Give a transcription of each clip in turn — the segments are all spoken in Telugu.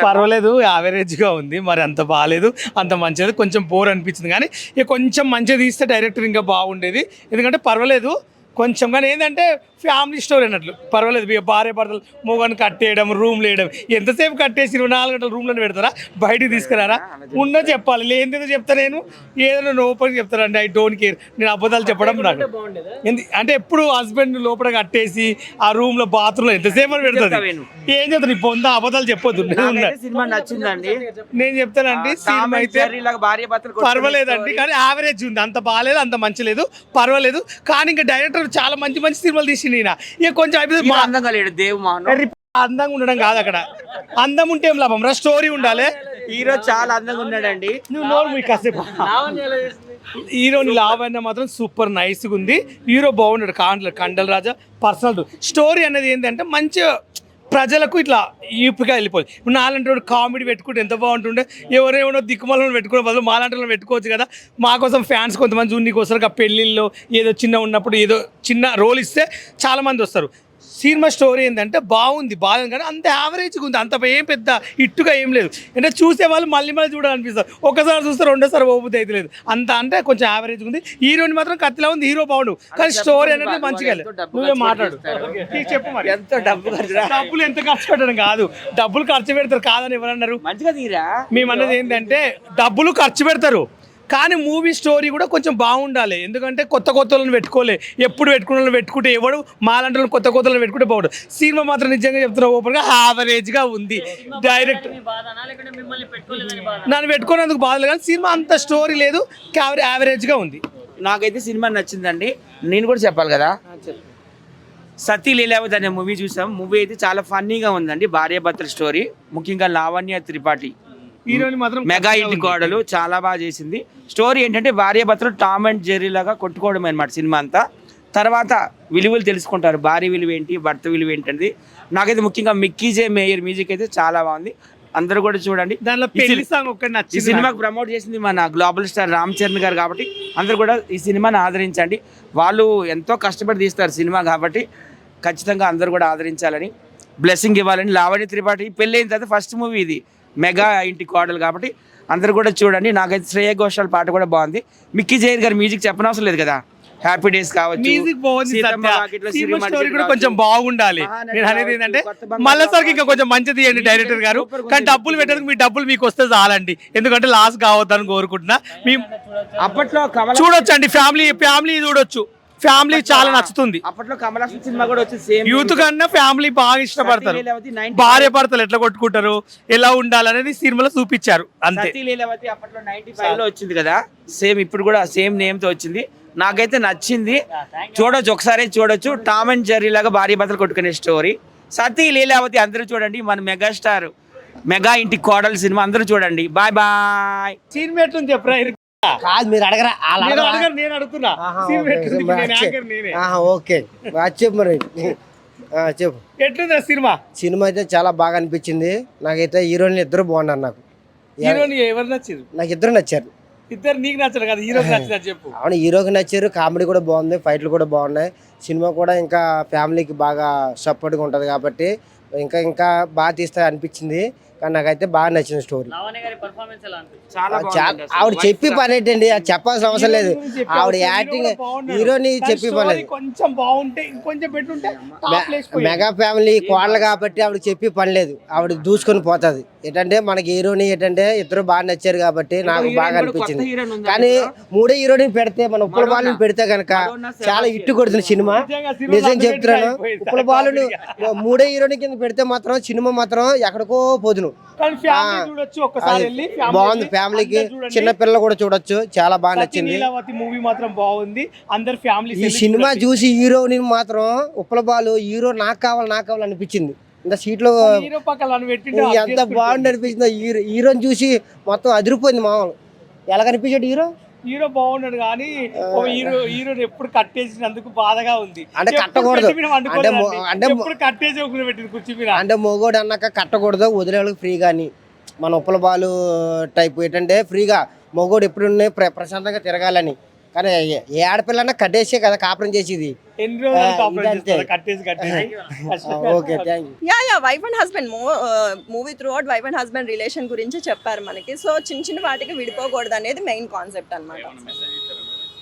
పర్వాలేదు, యావరేజ్ గా ఉంది. మరి అంత బాగాలేదు, అంత మంచిది, కొంచెం బోర్ అనిపించింది. కానీ ఇక కొంచెం మంచిగా తీస్తే డైరెక్టర్ ఇంకా బాగుండేది. ఎందుకంటే పర్వాలేదు కొంచెం. కానీ ఏంటంటే ఫ్యామిలీ స్టోరీ అన్నట్లు పర్వాలేదు. భార్య భర్తలు మొగని కట్టేయడం, రూమ్ లేయడం, ఎంతసేపు కట్టేసి 24 గంటలు రూమ్లో పెడతారా, బయటికి తీసుకురారా? ఉన్నది చెప్పాలి, లేనిదేదో చెప్తా. నేను ఏదైనా ఓపెన్ చెప్తానండి, ఐ డోంట్ కేర్. నేను అబద్ధాలు చెప్పడం నాకు అంటే ఎప్పుడు హస్బెండ్ లోపల కట్టేసి ఆ రూమ్ లో బాత్రూమ్ లో ఎంతసేపు అని పెడతాది. ఏం చెప్తాను ఇప్పుడు అబద్ధాలు చెప్పొద్దు. సినిమా నచ్చిందండి, నేను చెప్తానండి. సినిమా అయితే పర్వాలేదండి, కానీ యావరేజ్ ఉంది. అంత బాగాలేదు, అంత మంచి లేదు, పర్వాలేదు. కానీ ఇంకా డైరెక్టర్ చాలా మంచి మంచి సినిమాలు తీసింది. ఇక కొంచెం అందంగా లేడు దేవ్ అందంగా ఉండడం కాదు, అక్కడ అందం ఉంటే ఏం లాభం రా, స్టోరీ ఉండాలి. హీరో చాలా అందంగా ఉన్నాడండి. నువ్వు నోరు మీ కాసేపు. హీరోని లావైనా మాత్రం సూపర్ నైస్గా ఉంది. హీరో బాగున్నాడు, కండల రాజా. పర్సనల్ స్టోరీ అనేది ఏంటంటే మంచిగా ప్రజలకు ఇట్లా ఈపుగా వెళ్ళిపోదు. ఇప్పుడు నాలంటి కామెడీ పెట్టుకుంటే ఎంత బాగుంటుండే. ఎవరేమో దిక్కుమాలను పెట్టుకునే బదులు మాలాంటి పెట్టుకోవచ్చు కదా. మా కోసం ఫ్యాన్స్ కొంతమంది ఉన్ని కోసం పెళ్ళిళ్ళు ఏదో చిన్న ఉన్నప్పుడు ఏదో చిన్న రోల్ ఇస్తే చాలామంది వస్తారు. సినిమా స్టోరీ ఏంటంటే బాగుంది కానీ అంత యావరేజ్గా ఉంది. అంత ఏం పెద్ద ఇట్టుగా ఏం లేదు. అంటే చూసే వాళ్ళు మళ్ళీ చూడాలనిపిస్తారు. ఒకసారి చూస్తే రెండోసారి ఓబుద్ది అయితే లేదు. అంత అంటే కొంచెం యావరేజ్గా ఉంది. హీరోని మాత్రం కత్తిలా ఉంది, హీరో బాగుండు. కానీ స్టోరీ అనేది మంచిగా లేదు. నువ్వే మాట్లాడు, చెప్పు మరి. డబ్బులు ఎంత ఖర్చు పెట్టడం కాదు, డబ్బులు ఖర్చు పెడతారు కాదని ఎవరన్నారు? మంచిగా తీరా. మేమన్నది ఏంటంటే డబ్బులు ఖర్చు పెడతారు, కానీ మూవీ స్టోరీ కూడా కొంచెం బాగుండాలి. ఎందుకంటే కొత్త వాళ్ళని పెట్టుకోలే, ఎప్పుడు పెట్టుకున్న వాళ్ళని పెట్టుకుంటే ఎవడు మాలాంటి వాళ్ళని కొత్త వాళ్ళని పెట్టుకుంటే బాగుంటుంది. సినిమా మాత్రం నిజంగా చెప్తున్నా ఓపెన్గా యావరేజ్గా ఉంది. డైరెక్ట్ నన్ను పెట్టుకున్నందుకు బాధలేదు, కానీ సినిమా అంత స్టోరీ లేదు, యావరేజ్గా ఉంది. నాకైతే సినిమా నచ్చిందండి. నేను కూడా చెప్పాలి కదా, సతీ లీలావతి అనే మూవీ చూసాం. మూవీ అయితే చాలా ఫన్నీగా ఉందండి. భార్యాభర్తల స్టోరీ, ముఖ్యంగా లావణ్య త్రిపాఠి హీరోని మాత్రం మెగా ఇంటి కోడలు చాలా బాగా చేసింది. స్టోరీ ఏంటంటే భార్యాభర్తలు టామ్ అండ్ జెర్రీ లాగా కొట్టుకోవడం అనమాట సినిమా అంతా. తర్వాత విలువలు తెలుసుకుంటారు, భార్య విలువ ఏంటి, భర్త విలువ ఏంటి అనేది. నాకైతే ముఖ్యంగా మిక్కీ జే మేయర్ మ్యూజిక్ అయితే చాలా బాగుంది. అందరూ కూడా చూడండి. దానిలో పెళ్లి సాంగ్ ఒక్కటి నచ్చింది. ఈ సినిమాకి ప్రమోట్ చేసింది మన గ్లోబల్ స్టార్ రామ్ చరణ్ గారు కాబట్టి అందరూ కూడా ఈ సినిమాని ఆదరించండి. వాళ్ళు ఎంతో కష్టపడి తీస్తారు సినిమా కాబట్టి ఖచ్చితంగా అందరూ కూడా ఆదరించాలని, బ్లెస్సింగ్ ఇవ్వాలని. లావణ్య త్రిపాఠి పెళ్ళి అయిన తర్వాత ఫస్ట్ మూవీ ఇది, మెగా ఇంటి కోడలు కాబట్టి అందరూ కూడా చూడండి. నాకైతే శ్రేయ ఘోషాల్ పాట కూడా బాగుంది. మిక్కీ జైర్ గారి మ్యూజిక్ చెప్పనవసరం లేదు కదా. హ్యాపీ డేస్ కావచ్చు, కొంచెం బాగుండాలి. నేను అనేది ఏంటంటే మళ్ళీసారికి ఇంకా కొంచెం మంచిది తీయండి డైరెక్టర్ గారు. కానీ డబ్బులు పెట్టడానికి మీ డబ్బులు మీకు వస్తే చాలండి, ఎందుకంటే లాస్ కావద్దని కోరుకుంటున్నా. అప్పట్లో చూడొచ్చండి, ఫ్యామిలీ చూడొచ్చు. ఫ్యామిలీ చాలా నచ్చుతుంది. అప్పట్లో కమల్ హాసన్ సినిమా కూడా వచ్చింది. యూత్ కన్నా ఫ్యామిలీ బాగా ఇష్టపడతారు. భార్య భర్తలు ఎట్లా కొట్టుకుంటారు, ఎలా ఉండాలనేది సినిమాలో చూపించారు అంతే. సతీ లీలావతి అప్పట్లో 95 లో వచ్చింది కదా, సేమ్ ఇప్పుడు కూడా సేమ్ నేమ్ తో వచ్చింది. నాకైతే నచ్చింది, చూడొచ్చు, ఒకసారి చూడొచ్చు. టామ్ అండ్ జెర్రీ లాగా భార్య భర్తలు కొట్టుకునే స్టోరీ సతీ లీలావతి. అందరూ చూడండి. మన మెగాస్టార్ మెగా ఇంటి కోడలు సినిమా అందరూ చూడండి. Bye bye. సీన్ ఎట్లుంది చెప్పరా? కాదు మీరు అడగరా, నేను అడుగుతున్నా. ఓకే చెప్పు మరి, చెప్పు ఎట్లుంది సినిమా? సినిమా అయితే చాలా బాగా అనిపించింది. నాకైతే హీరోయిన్ ఇద్దరు బాగున్నారు. నాకు హీరోని ఎవరు నచ్చారు? నాకు ఇద్దరు నచ్చారు. ఇద్దరు నీకు నచ్చారు కదా, హీరోకి నచ్చారు చెప్పు. అవును, హీరోకి నచ్చారు. కామెడీ కూడా బాగుంది, ఫైట్లు కూడా బాగున్నాయి. సినిమా కూడా ఇంకా ఫ్యామిలీకి బాగా సపోర్ట్గా ఉంటుంది కాబట్టి ఇంకా ఇంకా బాగా తీస్తా అనిపించింది. కానీ నాకైతే బాగా నచ్చింది స్టోరీ. ఆవిడ చెప్పి పని ఏంటండి, అది చెప్పాల్సిన అవసరం లేదు. ఆవిడ యాక్టింగ్ హీరోని చెప్పి పని లేదు. కొంచెం బాగుంటే ఇంకొంచెం పెట్టుంటే మెగా ఫ్యామిలీ కోడలు కాబట్టి ఆవిడ చెప్పి పని లేదు, ఆవిడ దూసుకొని పోతుంది. ఏంటంటే మనకి హీరోని ఏంటంటే ఇద్దరు బాగా నచ్చారు కాబట్టి నాకు బాగా అనిపించింది. కానీ మూడే హీరోని పెడితే మన ఉప్పుల బాలుని పెడితే కనుక చాలా ఇట్టు కొడుతుంది సినిమా. నిజం చెప్తున్నాను, ఉప్పుల బాలుని మూడే హీరోని కింద పెడితే మాత్రం సినిమా మాత్రం ఎక్కడికో పోదును. బాగుంది, ఫ్యామిలీకి చిన్న పిల్లలు కూడా చూడొచ్చు. చాలా బాగా నచ్చింది. మూవీ మాత్రం బాగుంది. అందరు ఫ్యామిలీ ఈ సినిమా చూసి హీరోని మాత్రం ఉప్పుల బాలు హీరో నాకు కావాలి అనిపించింది. ఇంత సీట్లో ఎంత బాగుంది అనిపించింది. హీరోని చూసి మొత్తం అదిరిపోయింది. మామూలు ఎలా కనిపించాడు హీరో బాగున్నాడు, కానీ హీరో ఎప్పుడు కట్టేసినందుకు బాధగా ఉంది. అంటే కట్టకూడదు, అంటే మొగోడు అన్నాక కట్టకూడదు, వదిలేవాళ్ళకి ఫ్రీ. కానీ మన ఉప్పల బాలు టైప్ ఏంటంటే ఫ్రీగా మొగోడు ఎప్పుడు ప్రశాంతంగా తిరగాలని కానీ ఏ ఆడపిల్లన్నా కట్టేసే కదా కాపురం చేసేది. ఎన్ని రోజులు కాపురం ఇదంతే. చేస్తారా? కట్టేసి okay, thank you. Yeah wife and husband movie through out wife and husband relation గురించి చెప్పారు మనకి. సో చిన్న చిన్న వాటికి విడిపోకూడదు అనేది మెయిన్ కాన్సెప్ట్ అనమాట.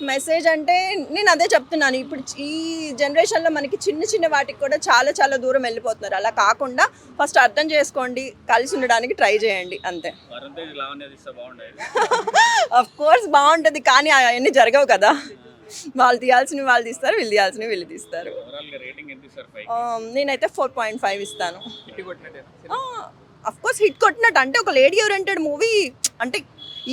మెసేజ్ అంటే నేను అదే చెప్తున్నాను, ఇప్పుడు ఈ జనరేషన్లో మనకి చిన్న చిన్న వాటికి కూడా చాలా చాలా దూరం వెళ్ళిపోతున్నారు. అలా కాకుండా ఫస్ట్ అర్థం చేసుకోండి, కలిసి ఉండడానికి ట్రై చేయండి, అంతే. అఫ్ కోర్స్ బాగుంటుంది, కానీ అవన్నీ జరగవు కదా. వాళ్ళు తీయాల్సినవి వాళ్ళు తీస్తారు, వీళ్ళు తీయాల్సినవి వీళ్ళు తీస్తారు. నేనైతే 4.5 ఇస్తాను. అఫ్ కోర్స్ హిట్ కొట్టినట్టు, అంటే ఒక లేడీ ఓరియంటెడ్ మూవీ అంటే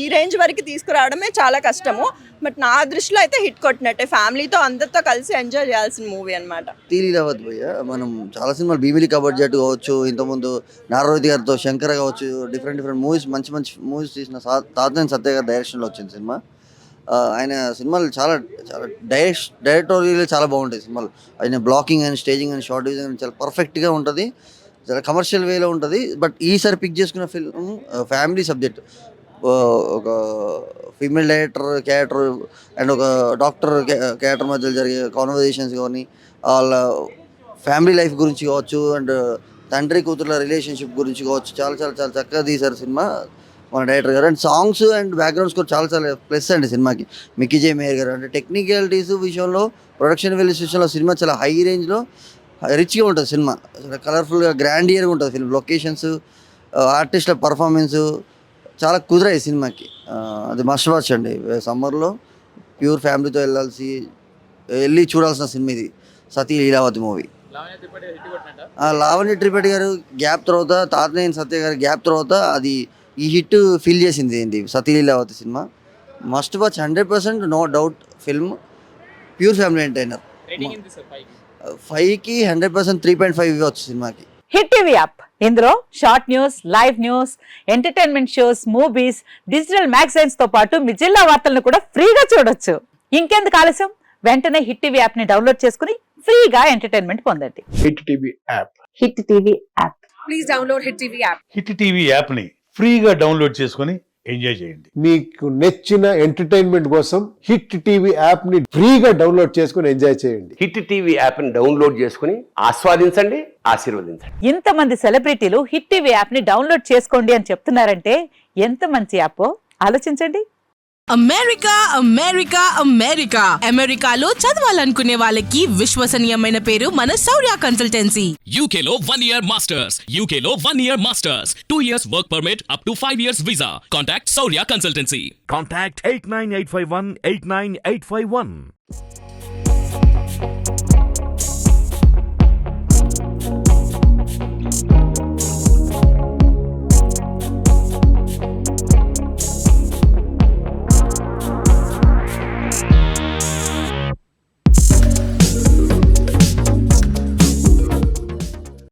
ఈ రేంజ్ వరకు తీసుకురావడమే చాలా కష్టము. బట్ నా దృష్టిలో అయితే హిట్ కొట్టినట్టే, ఫ్యామిలీతో అందరితో కలిసి ఎంజాయ్ చేయాల్సిన మూవీ అనమాట. తీలీలవద్దు భయ్య, మనం చాలా సినిమాలు భీమిలి కబడ్డీ జట్టు కావచ్చు, ఇంతకుముందు నారాయణ గారితో శంకర్ కావచ్చు, డిఫరెంట్ మూవీస్ మంచి మంచి మూవీస్ తీసిన తాతనేని సత్య గారి డైరెక్షన్లో వచ్చింది సినిమా. ఆయన సినిమాలు చాలా చాలా డైరెక్టోరియల్ చాలా బాగుంటాయి సినిమాలు. ఆయన బ్లాకింగ్ అని, స్టేజింగ్ అని, షార్ట్ డిజైన్ చాలా పర్ఫెక్ట్గా ఉంటుంది, చాలా కమర్షియల్ వేలో ఉంటుంది. బట్ ఈసారి పిక్ చేసుకున్న ఫిల్మ్ ఫ్యామిలీ సబ్జెక్ట్, ఒక ఫీమేల్ డైరెక్టర్ క్యారెక్టర్ అండ్ ఒక డాక్టర్ క్యారెక్టర్ మధ్యలో జరిగే కాన్వర్జేషన్స్ కానీ, వాళ్ళ ఫ్యామిలీ లైఫ్ గురించి కావచ్చు, అండ్ తండ్రి కూతుర్ల రిలేషన్షిప్ గురించి కావచ్చు, చాలా చాలా చాలా చక్కగా తీశారు సినిమా మన డైరెక్టర్ గారు. And songs and background score చాలా చాలా ప్లస్ అండి సినిమాకి. మిక్కీ జే మేయర్ గారు అంటే టెక్నికాలిటీస్ విషయంలో, ప్రొడక్షన్ వాల్యూస్ విషయంలో సినిమా చాలా హై రేంజ్లో రిచ్గా ఉంటుంది సినిమా. కలర్ఫుల్గా గ్రాండియర్గా ఉంటుంది ఫిల్మ్. లొకేషన్స్, ఆర్టిస్ట్ల పర్ఫార్మెన్స్ చాలా కుదిరాయి సినిమాకి. అది మస్ట్ వాచ్ అండి. సమ్మర్లో ప్యూర్ ఫ్యామిలీతో వెళ్ళి చూడాల్సిన సినిమా ఇది, సతీ లీలావతి మూవీ. లావణ్య త్రిపాఠి గారు గ్యాప్ తర్వాత, తాతనేని సత్య గారి గ్యాప్ తర్వాత అది ఈ హిట్ ఫీల్ చేసింది ఏంటి Sati Leelavathi cinema. Must watch 100%, no doubt film. Pure family entertainer. 5కి 100% 3.5 ఇవ్వచ్చు సినిమాకి. హిట్ టీవీ యాప్, ఇందులో short news, live news, entertainment shows, movies, digital magazines తో పాటు మీ జిల్లా వార్తలను కూడా ఫ్రీగా చూడొచ్చు. ఇంకెందుకు ఆలస్యం, వెంటనే హిట్ టీవీ యాప్ ని డౌన్లోడ్ చేసుకుని ఫ్రీగా ఎంటర్టైన్మెంట్ పొందండి. Hit TV app. Hit TV app. Please download hit TV app. Hit TV యాప్ని ఫ్రీగా డౌన్లోడ్ చేసుకొని ఎంజాయ్ చేయండి. మీకు నచ్చిన ఎంటర్టైన్మెంట్ కోసం హిట్ టీవీ యాప్ ని ఫ్రీగా డౌన్లోడ్ చేసుకుని ఎంజాయ్ చేయండి. హిట్ టీవీ యాప్ ని డౌన్లోడ్ చేసుకుని ఆస్వాదించండి, ఆశీర్వదించండి. ఇంతమంది సెలబ్రిటీలు హిట్ టీవీ యాప్ ని డౌన్లోడ్ చేసుకోండి అని చెప్తున్నారంటే ఎంత మంచి యాప్ ఆలోచించండి. అమెరికా అమెరికా అమెరికా అమెరికాలో చదవాలనుకునే వాళ్ళకి విశ్వసనీయమైన పేరు మన శౌర్య కన్సల్టెన్సీ. UK లో 1 year masters, UK లో 1 year masters, 2 years work permit up to 5 years visa. Contact Saurya Consultancy. Contact 89851 89851.